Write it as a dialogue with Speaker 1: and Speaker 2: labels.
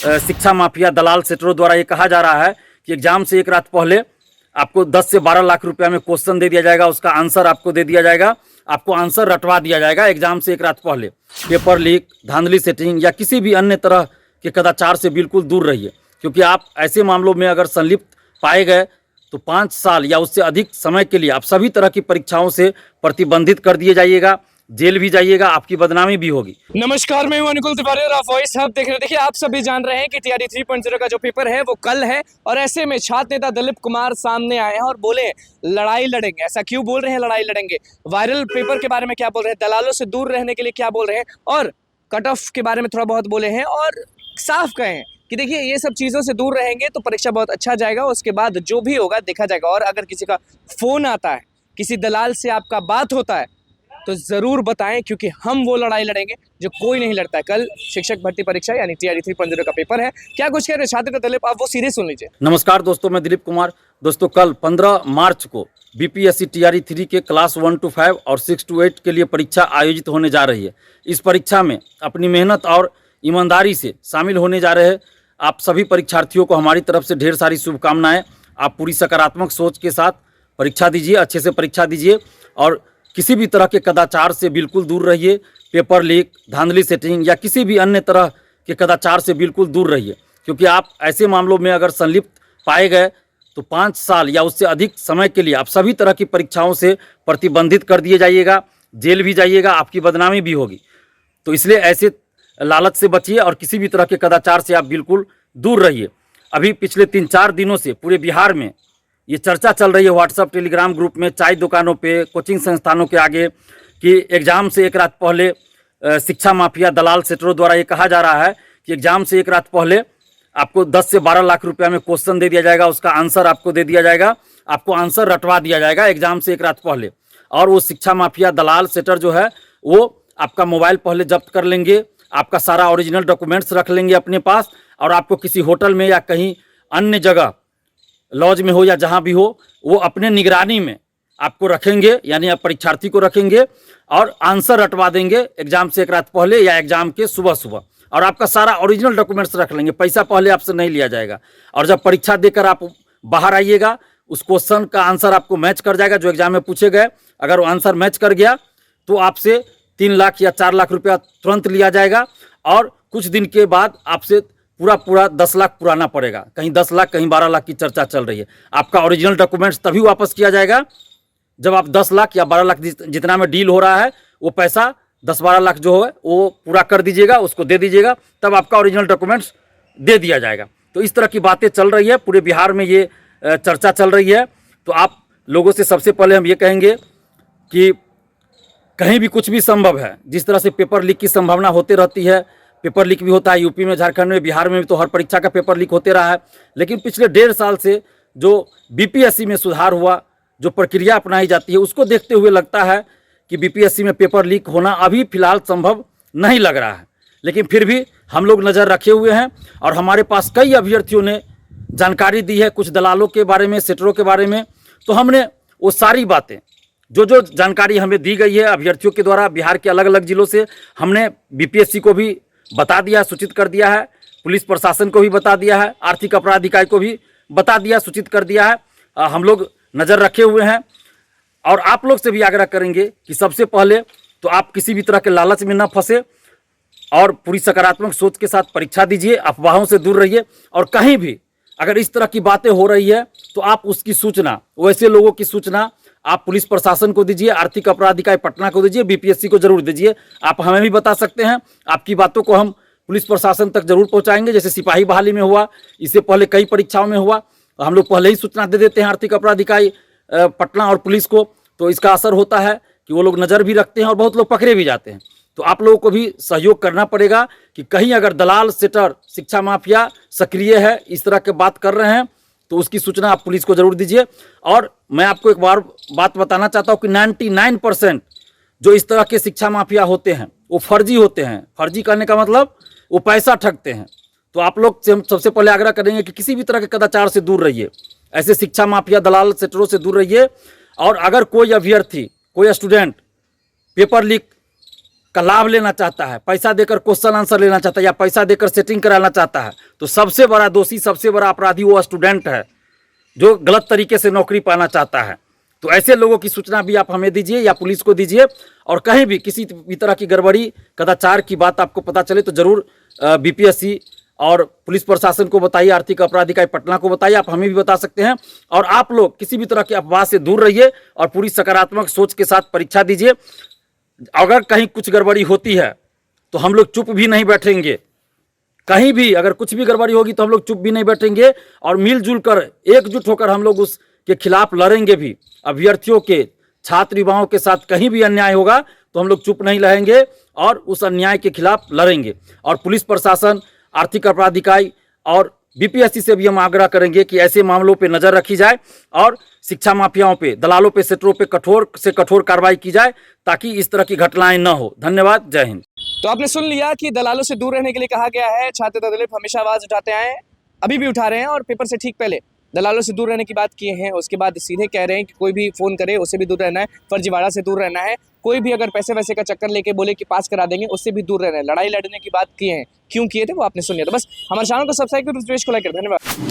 Speaker 1: शिक्षा माफिया दलाल सेटरों द्वारा ये कहा जा रहा है कि एग्जाम से एक रात पहले आपको 10 से 12 लाख रुपया में क्वेश्चन दे दिया जाएगा, उसका आंसर आपको दे दिया जाएगा, आपको आंसर रटवा दिया जाएगा एग्जाम से एक रात पहले। पेपर लीक, धांधली सेटिंग या किसी भी अन्य तरह के कदाचार से बिल्कुल दूर रहिए, क्योंकि आप ऐसे मामलों में अगर संलिप्त पाए गए तो 5 साल या उससे अधिक समय के लिए आप सभी तरह की परीक्षाओं से प्रतिबंधित कर दिए जाइएगा, जेल भी जाइएगा, आपकी बदनामी भी होगी।
Speaker 2: नमस्कार, मैं हूं अनुकुल तिवारी और आप वॉइस हब देख रहे हैं। देखिए, आप सभी जान रहे हैं कि टीआरई 3.0 का जो पेपर है वो कल है और ऐसे में छात्र नेता दिलीप कुमार सामने आए हैं और बोले लड़ाई लड़ेंगे। ऐसा क्यों बोल रहे हैं लड़ाई लड़ेंगे? वायरल पेपर के बारे में क्या बोल रहे हैं, दलालों से दूर रहने के लिए क्या बोल रहे हैं और कट ऑफ के बारे में थोड़ा बहुत बोले हैं और साफ कहे हैं कि देखिए ये सब चीज़ों से दूर रहेंगे तो परीक्षा बहुत अच्छा जाएगा, उसके बाद जो भी होगा देखा जाएगा। और अगर किसी का फ़ोन आता है, किसी दलाल से आपका बात होता है तो ज़रूर बताएं, क्योंकि हम वो लड़ाई लड़ेंगे जो कोई नहीं लड़ता है। कल शिक्षक भर्ती परीक्षा यानी टीआरई 3.0 का पेपर है। क्या कुछ कह रहे छात्र दिलीप, आप वो सीधे सुन लीजिए।
Speaker 1: नमस्कार दोस्तों, मैं दिलीप कुमार। दोस्तों, कल 15 मार्च को बीपीएससी टीआरई 3 के क्लास 1 to 5 और 6 to 8 के लिए परीक्षा आयोजित होने जा रही है। इस परीक्षा में अपनी मेहनत और ईमानदारी से शामिल होने जा रहे हैं आप सभी परीक्षार्थियों को हमारी तरफ से ढेर सारी शुभकामनाएं। आप पूरी सकारात्मक सोच के साथ परीक्षा दीजिए, अच्छे से परीक्षा दीजिए और किसी भी तरह के कदाचार से बिल्कुल दूर रहिए। पेपर लीक, धांधली सेटिंग या किसी भी अन्य तरह के कदाचार से बिल्कुल दूर रहिए, क्योंकि आप ऐसे मामलों में अगर संलिप्त पाए गए तो 5 साल या उससे अधिक समय के लिए आप सभी तरह की परीक्षाओं से प्रतिबंधित कर दिए जाइएगा, जेल भी जाइएगा, आपकी बदनामी भी होगी। तो इसलिए ऐसे लालच से बचिए और किसी भी तरह के कदाचार से आप बिल्कुल दूर रहिए। अभी पिछले 3-4 दिनों से पूरे बिहार में ये चर्चा चल रही है व्हाट्सएप टेलीग्राम ग्रुप में, चाय दुकानों पे, कोचिंग संस्थानों के आगे कि एग्ज़ाम से एक रात पहले शिक्षा माफिया दलाल सेटरों द्वारा ये कहा जा रहा है कि एग्ज़ाम से एक रात पहले आपको 10 से 12 लाख रुपया में क्वेश्चन दे दिया जाएगा, उसका आंसर आपको दे दिया जाएगा, आपको आंसर रटवा दिया जाएगा एग्ज़ाम से एक रात पहले। और वो शिक्षा माफिया दलाल सेटर जो है वो आपका मोबाइल पहले जब्त कर लेंगे, आपका सारा ओरिजिनल डॉक्यूमेंट्स रख लेंगे अपने पास और आपको किसी होटल में या कहीं अन्य जगह, लॉज में हो या जहां भी हो, वो अपने निगरानी में आपको रखेंगे, यानी आप परीक्षार्थी को रखेंगे और आंसर रटवा देंगे एग्जाम से एक रात पहले या एग्जाम के सुबह सुबह। और आपका सारा ओरिजिनल डॉक्यूमेंट्स रख लेंगे, पैसा पहले आपसे नहीं लिया जाएगा। और जब परीक्षा देकर आप बाहर आइएगा, उस क्वेश्चन का आंसर आपको मैच कर जाएगा जो एग्जाम में पूछे गए। अगर वो आंसर मैच कर गया तो आपसे 3 लाख या 4 लाख रुपया तुरंत लिया जाएगा और कुछ दिन के बाद आपसे पूरा 10 लाख पुराना पड़ेगा। कहीं 10 लाख, कहीं 12 लाख की चर्चा चल रही है। आपका ओरिजिनल डॉक्यूमेंट्स तभी वापस किया जाएगा जब आप 10 लाख या 12 लाख जितना में डील हो रहा है वो पैसा 10-12 लाख जो है वो पूरा कर दीजिएगा, उसको दे दीजिएगा, तब आपका ओरिजिनल डॉक्यूमेंट्स दे दिया जाएगा। तो इस तरह की बातें चल रही है, पूरे बिहार में ये चर्चा चल रही है। तो आप लोगों से सबसे पहले हम ये कहेंगे कि कहीं भी कुछ भी संभव है। जिस तरह से पेपर लीक की संभावना होती रहती है, पेपर लीक भी होता है यूपी में, झारखंड में, बिहार में भी तो हर परीक्षा का पेपर लीक होते रहा है। लेकिन पिछले 1.5 साल से जो बीपीएससी में सुधार हुआ, जो प्रक्रिया अपनाई जाती है, उसको देखते हुए लगता है कि बीपीएससी में पेपर लीक होना अभी फिलहाल संभव नहीं लग रहा है। लेकिन फिर भी हम लोग नज़र रखे हुए हैं और हमारे पास कई अभ्यर्थियों ने जानकारी दी है कुछ दलालों के बारे में, सेटरों के बारे में। तो हमने वो सारी बातें जो जानकारी हमें दी गई है अभ्यर्थियों के द्वारा बिहार के अलग अलग जिलों से, हमने बीपीएससी को भी बता दिया, सूचित कर दिया है, पुलिस प्रशासन को भी बता दिया है, आर्थिक अपराध इकाई को भी बता दिया, सूचित कर दिया है। हम लोग नज़र रखे हुए हैं और आप लोग से भी आग्रह करेंगे कि सबसे पहले तो आप किसी भी तरह के लालच में न फंसे और पूरी सकारात्मक सोच के साथ परीक्षा दीजिए, अफवाहों से दूर रहिए। और कहीं भी अगर इस तरह की बातें हो रही है तो आप उसकी सूचना, वैसे लोगों की सूचना आप पुलिस प्रशासन को दीजिए, आर्थिक अपराध इकाई पटना को दीजिए, बीपीएससी को जरूर दीजिए। आप हमें भी बता सकते हैं, आपकी बातों को हम पुलिस प्रशासन तक जरूर पहुंचाएंगे। जैसे सिपाही बहाली में हुआ, इससे पहले कई परीक्षाओं में हुआ, हम लोग पहले ही सूचना दे देते हैं आर्थिक अपराध इकाई पटना और पुलिस को। तो इसका असर होता है कि वो लोग नज़र भी रखते हैं और बहुत लोग पकड़े भी जाते हैं। तो आप लोगों को भी सहयोग करना पड़ेगा कि कहीं अगर दलाल, सेटर, शिक्षा माफिया सक्रिय है, इस तरह के बात कर रहे हैं, तो उसकी सूचना आप पुलिस को जरूर दीजिए। और मैं आपको एक बार बात बताना चाहता हूँ कि 99% जो इस तरह के शिक्षा माफिया होते हैं वो फर्जी होते हैं। फर्जी करने का मतलब वो पैसा ठगते हैं। तो आप लोग से हम सबसे पहले आग्रह करेंगे कि किसी भी तरह के कदाचार से दूर रहिए, ऐसे शिक्षा माफिया दलाल सेटरों से दूर रहिए। और अगर कोई अभ्यर्थी, कोई स्टूडेंट पेपर लीक का लाभ लेना चाहता है, पैसा देकर क्वेश्चन आंसर लेना चाहता है या पैसा देकर सेटिंग कराना चाहता है, तो सबसे बड़ा दोषी, सबसे बड़ा अपराधी वो स्टूडेंट है जो गलत तरीके से नौकरी पाना चाहता है। तो ऐसे लोगों की सूचना भी आप हमें दीजिए या पुलिस को दीजिए, और कहीं भी किसी भी तरह की गड़बड़ी कदाचार की बात आपको पता चले तो ज़रूर बीपीएससी और पुलिस प्रशासन को बताइए, आर्थिक अपराध इकाई पटना को बताइए, आप हमें भी बता सकते हैं। और आप लोग किसी भी तरह की अफवाह से दूर रहिए और पूरी सकारात्मक सोच के साथ परीक्षा दीजिए। अगर कहीं कुछ गड़बड़ी होती है तो हम लोग चुप भी नहीं बैठेंगे, कहीं भी अगर कुछ भी गड़बड़ी होगी तो हम लोग चुप भी नहीं बैठेंगे और मिलजुल कर एकजुट होकर हम लोग उसके खिलाफ लड़ेंगे भी। अभ्यर्थियों के, छात्र युवाओं के साथ कहीं भी अन्याय होगा तो हम लोग चुप नहीं रहेंगे और उस अन्याय के खिलाफ लड़ेंगे। और पुलिस प्रशासन, आर्थिक अपराध इकाई और बीपीएससी से भी हम आग्रह करेंगे कि ऐसे मामलों पे नज़र रखी जाए और शिक्षा माफियाओं पे, दलालों पे, सेटरों पे कठोर से कठोर कार्रवाई की जाए ताकि इस तरह की घटनाएं न हो। धन्यवाद, जय हिंद।
Speaker 2: तो आपने सुन लिया कि दलालों से दूर रहने के लिए कहा गया है। छात्र नेता दलीप हमेशा आवाज उठाते आए हैं, अभी भी उठा रहे हैं, और पेपर से ठीक पहले दलालों से दूर रहने की बात किए हैं। उसके बाद सीधे कह रहे हैं कि कोई भी फ़ोन करे उससे भी दूर रहना है, फर्जीवाड़ा से दूर रहना है, कोई भी अगर पैसे वैसे का चक्कर लेके बोले कि पास करा देंगे उससे भी दूर रहना है। लड़ाई लड़ने की बात किए हैं, क्यों किए थे वो आपने सुन लिया। तो बस हमारे चैनल को सब्सक्राइब करो, देश को लाइक करो। धन्यवाद।